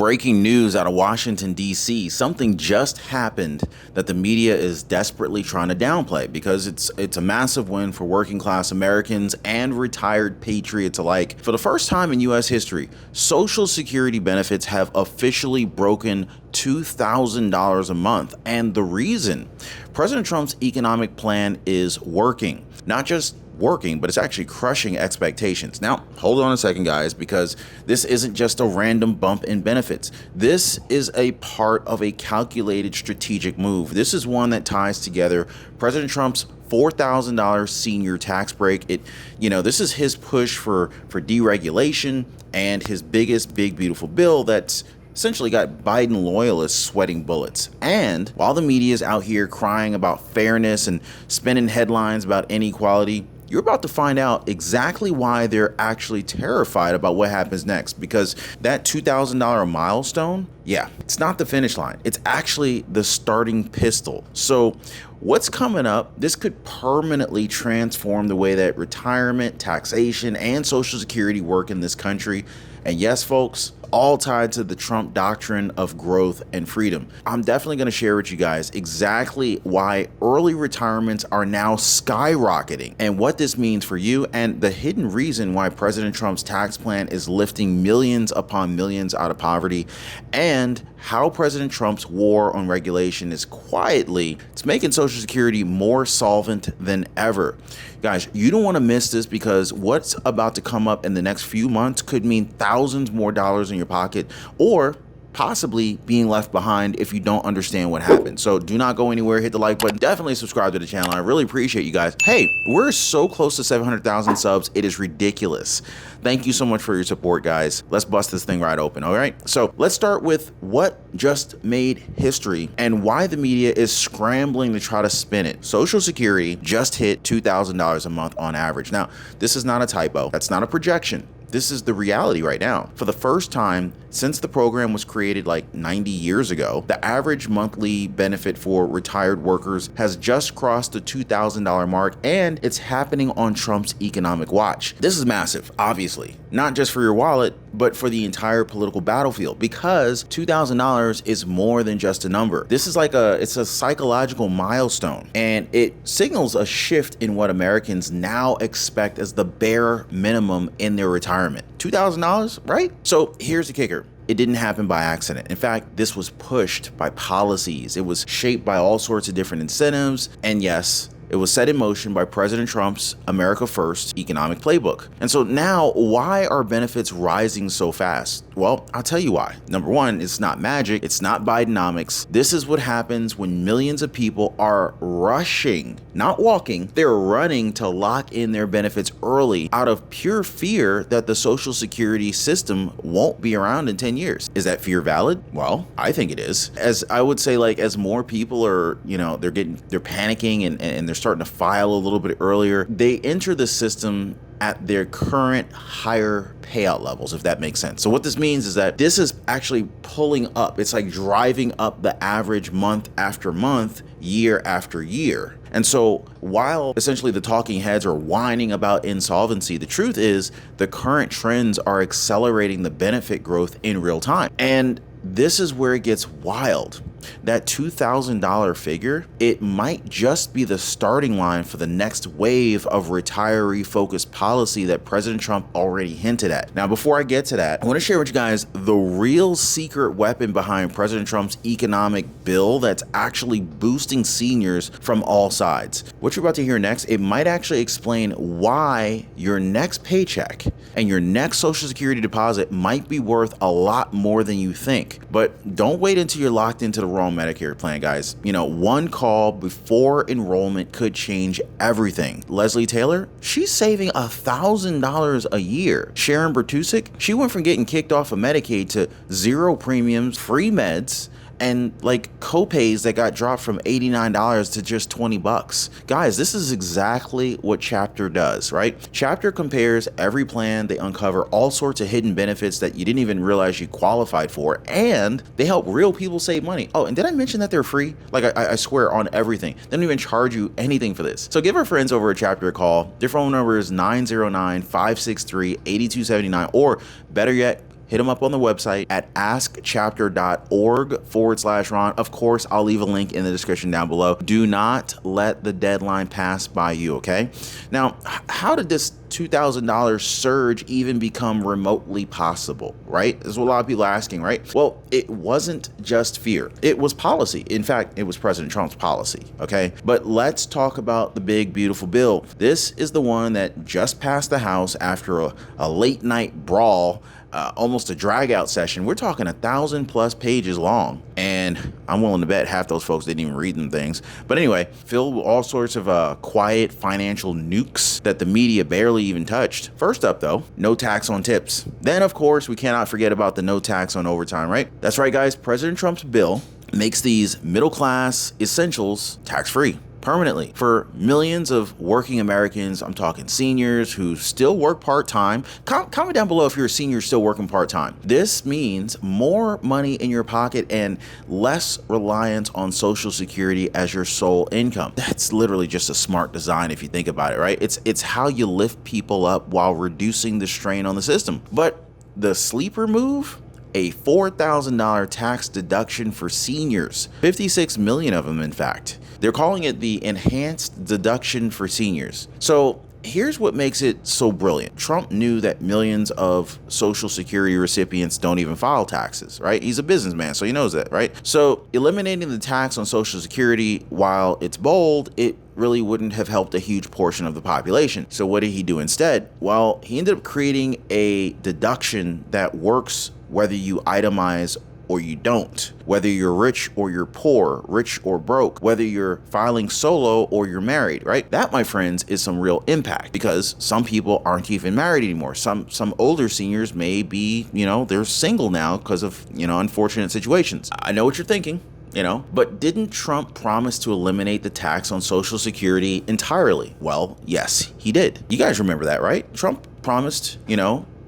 Breaking news out of Washington, D.C. Something just happened that the media is desperately trying to downplay because it's a massive win for working class Americans and retired patriots alike. For the first time in U.S. history, Social Security benefits have officially broken $2,000 a month. And the reason? President Trump's economic plan is working. Not just working, but it's actually crushing expectations. Now, hold on a second, guys, because this isn't just a random bump in benefits. This is a part of a calculated strategic move. This is one that ties together President Trump's $4,000 senior tax break. This is his push for deregulation and his biggest big beautiful bill that's essentially got Biden loyalists sweating bullets. And while the media is out here crying about fairness and spinning headlines about inequality, you're about to find out exactly why they're actually terrified about what happens next, because that $2,000 milestone, it's not the finish line. It's actually the starting pistol. So what's coming up, this could permanently transform the way that retirement, taxation, and Social Security work in this country. And yes, folks, all tied to the Trump doctrine of growth and freedom. I'm definitely going to share with you guys exactly why early retirements are now skyrocketing and what this means for you, and the hidden reason why President Trump's tax plan is lifting millions upon millions out of poverty, and how President Trump's war on regulation is it's making Social Security more solvent than ever. Guys, you don't want to miss this, because what's about to come up in the next few months could mean thousands more dollars in your pocket, or possibly being left behind if you don't understand what happened. So do not go anywhere. Hit the like button. Definitely subscribe to the channel. I really appreciate you guys. Hey, we're so close to 700,000 subs. It is ridiculous. Thank you so much for your support, guys. Let's bust this thing right open. All right. So let's start with what just made history and why the media is scrambling to try to spin it. Social Security just hit $2,000 a month on average. Now, this is not a typo. That's not a projection. This is the reality right now. For the first time since the program was created like 90 years ago, the average monthly benefit for retired workers has just crossed the $2,000 mark, and it's happening on Trump's economic watch. This is massive, obviously, not just for your wallet, but for the entire political battlefield, because $2,000 is more than just a number. This is it's a psychological milestone, and it signals a shift in what Americans now expect as the bare minimum in their retirement. $2,000, right? So here's the kicker. It didn't happen by accident. In fact, this was pushed by policies. It was shaped by all sorts of different incentives. And yes, it was set in motion by President Trump's America First economic playbook. And so now, why are benefits rising so fast? Well, I'll tell you why. Number one, it's not magic. It's not Bidenomics. This is what happens when millions of people are rushing, not walking, they're running to lock in their benefits early out of pure fear that the Social Security system won't be around in 10 years. Is that fear valid? Well, I think it is. As I would say, as more people are, they're panicking and they're starting to file a little bit earlier, they enter the system at their current higher payout levels, if that makes sense. So what this means is that this is actually pulling up. It's like driving up the average month after month, year after year. And so while essentially the talking heads are whining about insolvency, the truth is the current trends are accelerating the benefit growth in real time. And this is where it gets wild. That $2,000 figure, it might just be the starting line for the next wave of retiree-focused policy that President Trump already hinted at. Now, before I get to that, I want to share with you guys the real secret weapon behind President Trump's economic bill that's actually boosting seniors from all sides. What you're about to hear next, it might actually explain why your next paycheck and your next Social Security deposit might be worth a lot more than you think. But don't wait until you're locked into the wrong Medicare plan, guys. One call before enrollment could change everything. Leslie Taylor, she's saving $1,000 a year. Sharon Bertusik, she went from getting kicked off of Medicaid to 0 premiums, free meds, and copays that got dropped from $89 to just $20. Guys, this is exactly what Chapter does, right? Chapter compares every plan. They uncover all sorts of hidden benefits that you didn't even realize you qualified for, and they help real people save money. Oh, and did I mention that they're free? I swear on everything. They don't even charge you anything for this. So give our friends over at Chapter a call. Their phone number is 909-563-8279, or better yet, hit them up on the website at askchapter.org/Ron. Of course, I'll leave a link in the description down below. Do not let the deadline pass by you, okay? Now, how did this $2,000 surge even become remotely possible, right? That's what a lot of people are asking, right? Well, it wasn't just fear. It was policy. In fact, it was President Trump's policy, okay? But let's talk about the big, beautiful bill. This is the one that just passed the House after a late night brawl, almost a drag out session. We're talking 1,000+ pages long. And I'm willing to bet half those folks didn't even read them things. But anyway, filled with all sorts of quiet financial nukes that the media barely even touched. First up, though, no tax on tips. Then, of course, we cannot forget about the no tax on overtime, right? That's right, guys. President Trump's bill makes these middle class essentials tax-free permanently for millions of working Americans. I'm talking seniors who still work part-time. Comment down below if you're a senior still working part-time. This means more money in your pocket and less reliance on Social Security as your sole income. That's literally just a smart design if you think about it, right? It's how you lift people up while reducing the strain on the system. But the sleeper move? A $4,000 tax deduction for seniors, 56 million of them, in fact. They're calling it the enhanced deduction for seniors. So here's what makes it so brilliant. Trump knew that millions of Social Security recipients don't even file taxes, right? He's a businessman, so he knows that, right? So eliminating the tax on Social Security, while it's bold, it really wouldn't have helped a huge portion of the population. So what did he do instead? Well, he ended up creating a deduction that works whether you itemize or you don't, whether you're rich or you're poor, rich or broke, whether you're filing solo or you're married, right? That, my friends, is some real impact because some people aren't even married anymore. Some older seniors may be, they're single now because of, unfortunate situations. I know what you're thinking. But didn't Trump promise to eliminate the tax on Social Security entirely? Well, yes, he did. You guys remember that, right? Trump promised,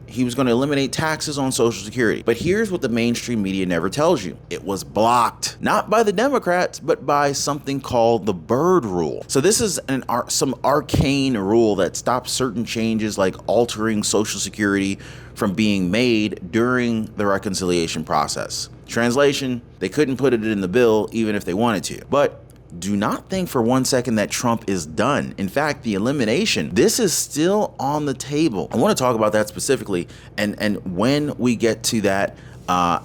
he was going to eliminate taxes on Social Security. But here's what the mainstream media never tells you. It was blocked, not by the Democrats, but by something called the Byrd Rule. So this is some arcane rule that stops certain changes like altering Social Security from being made during the reconciliation process. Translation, they couldn't put it in the bill even if they wanted to. But do not think for one second that Trump is done. In fact, the elimination, this is still on the table. I want to talk about that specifically. And when we get to that,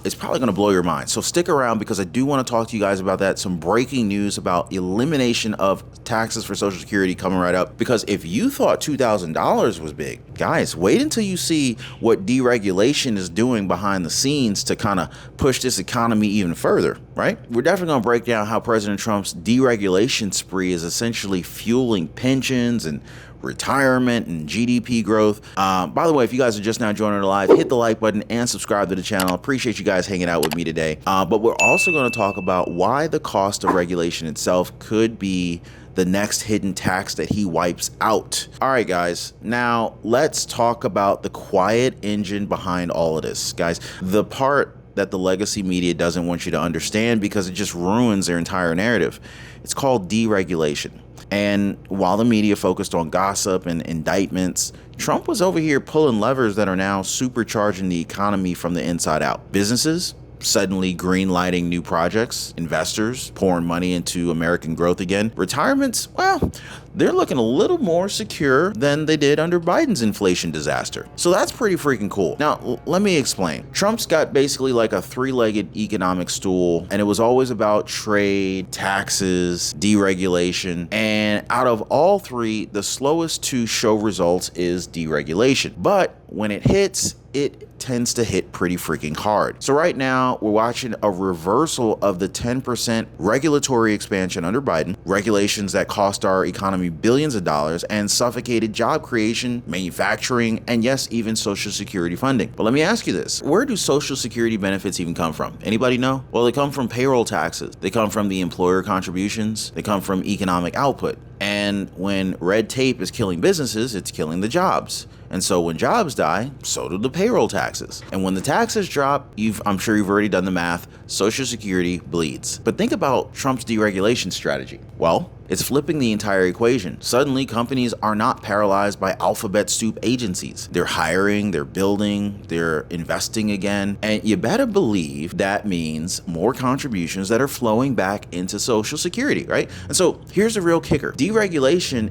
it's probably going to blow your mind. So stick around because I do want to talk to you guys about that. Some breaking news about elimination of taxes for Social Security coming right up. Because if you thought $2,000 was big, guys, wait until you see what deregulation is doing behind the scenes to kind of push this economy even further, right? We're definitely going to break down how President Trump's deregulation spree is essentially fueling pensions and retirement and GDP growth. By the way, if you guys are just now joining the live, hit the like button and subscribe to the channel. Appreciate you guys hanging out with me today. But we're also going to talk about why the cost of regulation itself could be the next hidden tax that he wipes out. All right, guys, now let's talk about the quiet engine behind all of this, guys. The part that the legacy media doesn't want you to understand because it just ruins their entire narrative. It's called deregulation. And while the media focused on gossip and indictments, Trump was over here pulling levers that are now supercharging the economy from the inside out. Businesses suddenly green lighting new projects, investors pouring money into American growth again. Retirements, well, they're looking a little more secure than they did under Biden's inflation disaster. So that's pretty freaking cool. Now, let me explain. Trump's got basically like a three-legged economic stool, and it was always about trade, taxes, deregulation. And out of all three, the slowest to show results is deregulation. But when it hits, it tends to hit pretty freaking hard. So right now we're watching a reversal of the 10% regulatory expansion under Biden, regulations that cost our economy billions of dollars and suffocated job creation, manufacturing, and yes, even Social Security funding. But let me ask you this, where do Social Security benefits even come from? Anybody know? Well, they come from payroll taxes. They come from the employer contributions. They come from economic output. And when red tape is killing businesses, it's killing the jobs. And so when jobs die, so do the payroll taxes. And when the taxes drop, I'm sure you've already done the math, Social Security bleeds. But think about Trump's deregulation strategy. Well, it's flipping the entire equation. Suddenly, companies are not paralyzed by alphabet soup agencies. They're hiring, they're building, they're investing again. And you better believe that means more contributions that are flowing back into Social Security, right? And so here's the real kicker. Deregulation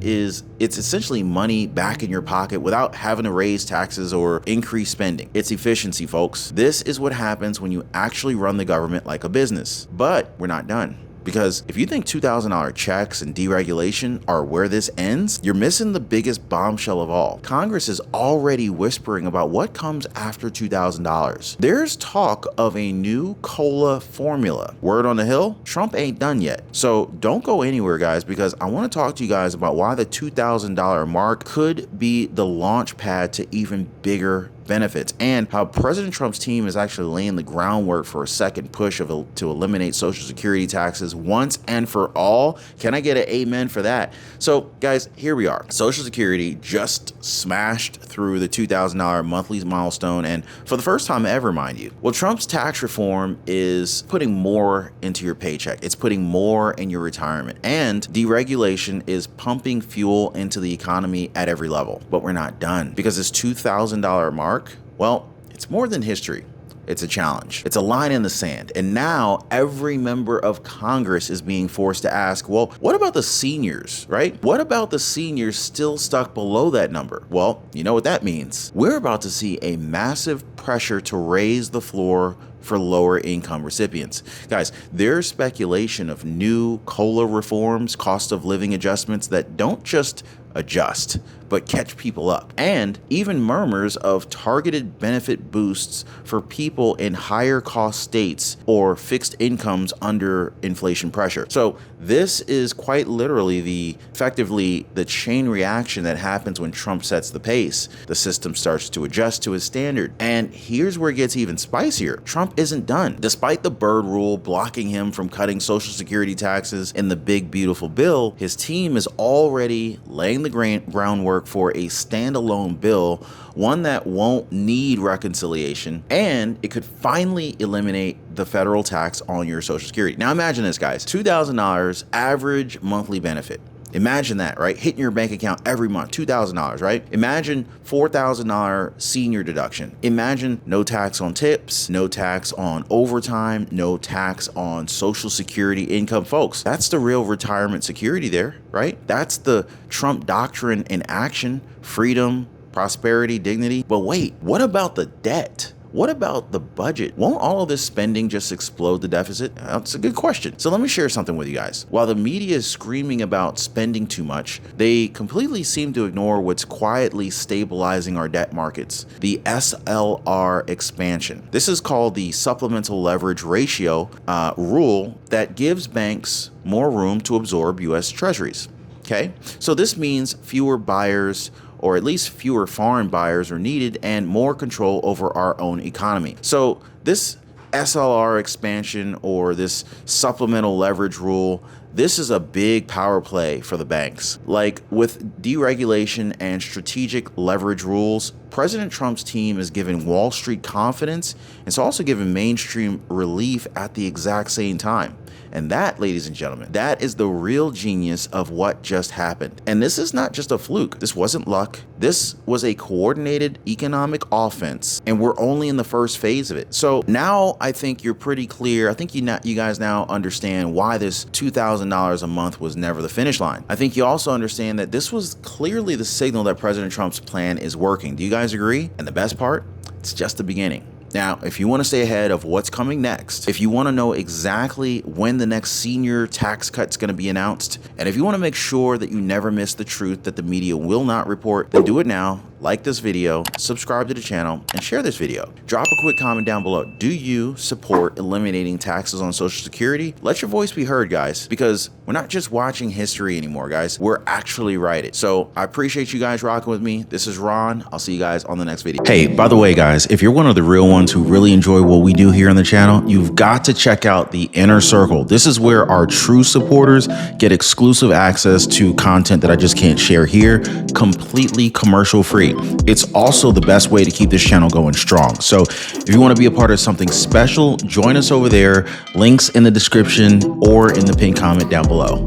it's essentially money back in your pocket without having to raise taxes or increase spending. It's efficiency, folks. This is what happens when you actually run the government like a business. But we're not done. Because if you think $2,000 checks and deregulation are where this ends, you're missing the biggest bombshell of all. Congress is already whispering about what comes after $2,000. There's talk of a new COLA formula. Word on the hill, Trump ain't done yet. So don't go anywhere, guys, because I want to talk to you guys about why the $2,000 mark could be the launch pad to even bigger benefits, and how President Trump's team is actually laying the groundwork for a second push to eliminate Social Security taxes once and for all. Can I get an amen for that? So guys, here we are. Social Security just smashed through the $2,000 monthly milestone, and for the first time ever, mind you. Well, Trump's tax reform is putting more into your paycheck. It's putting more in your retirement, and deregulation is pumping fuel into the economy at every level. But we're not done, because this $2,000 mark, well, it's more than history. It's a challenge. It's a line in the sand. And now every member of Congress is being forced to ask, well, what about the seniors, right? What about the seniors still stuck below that number? Well, you know what that means. We're about to see a massive pressure to raise the floor for lower income recipients. Guys, there's speculation of new COLA reforms, cost of living adjustments that don't just adjust, but catch people up. And even murmurs of targeted benefit boosts for people in higher cost states or fixed incomes under inflation pressure. So this is quite literally effectively the chain reaction that happens when Trump sets the pace. The system starts to adjust to his standard. And here's where it gets even spicier. Trump isn't done. Despite the Byrd rule blocking him from cutting Social Security taxes in the big, beautiful bill, his team is already laying the groundwork for a standalone bill, one that won't need reconciliation, and it could finally eliminate the federal tax on your Social Security. Now imagine this, guys. $2,000 average monthly benefit. Imagine that, right? Hitting your bank account every month, $2,000, right? Imagine $4,000 senior deduction. Imagine no tax on tips, no tax on overtime, no tax on Social Security income. Folks, that's the real retirement security there, right? That's the Trump doctrine in action: freedom, prosperity, dignity. But wait, what about the debt? What about the budget? Won't all of this spending just explode the deficit? That's a good question. So let me share something with you guys. While the media is screaming about spending too much, they completely seem to ignore what's quietly stabilizing our debt markets: the SLR expansion. This is called the supplemental leverage ratio rule that gives banks more room to absorb U.S. treasuries. Okay, so this means fewer buyers, or at least fewer foreign buyers, are needed, and more control over our own economy. So this SLR expansion, or this supplemental leverage rule, this is a big power play for the banks. Like with deregulation and strategic leverage rules, President Trump's team is giving Wall Street confidence. It's also giving mainstream relief at the exact same time. And that, ladies and gentlemen, that is the real genius of what just happened. And this is not just a fluke. This wasn't luck. This was a coordinated economic offense, and we're only in the first phase of it. So now I think you're pretty clear. I think you guys now understand why this $2,000 a month was never the finish line. I think you also understand that this was clearly the signal that President Trump's plan is working. Do you guys agree? And the best part, it's just the beginning. Now, if you want to stay ahead of what's coming next, if you want to know exactly when the next senior tax cut is going to be announced, and if you want to make sure that you never miss the truth that the media will not report, then do it now. Like this video, subscribe to the channel, and share this video. Drop a quick comment down below. Do you support eliminating taxes on Social Security? Let your voice be heard, guys, because we're not just watching history anymore, guys. We're actually writing. So I appreciate you guys rocking with me. This is Ron. I'll see you guys on the next video. Hey, by the way, guys, if you're one of the real ones who really enjoy what we do here on the channel, you've got to check out the Inner Circle. This is where our true supporters get exclusive access to content that I just can't share here, completely commercial free. great. It's also the best way to keep this channel going strong. So if you want to be a part of something special, join us over there. Links in the description or in the pinned comment down below.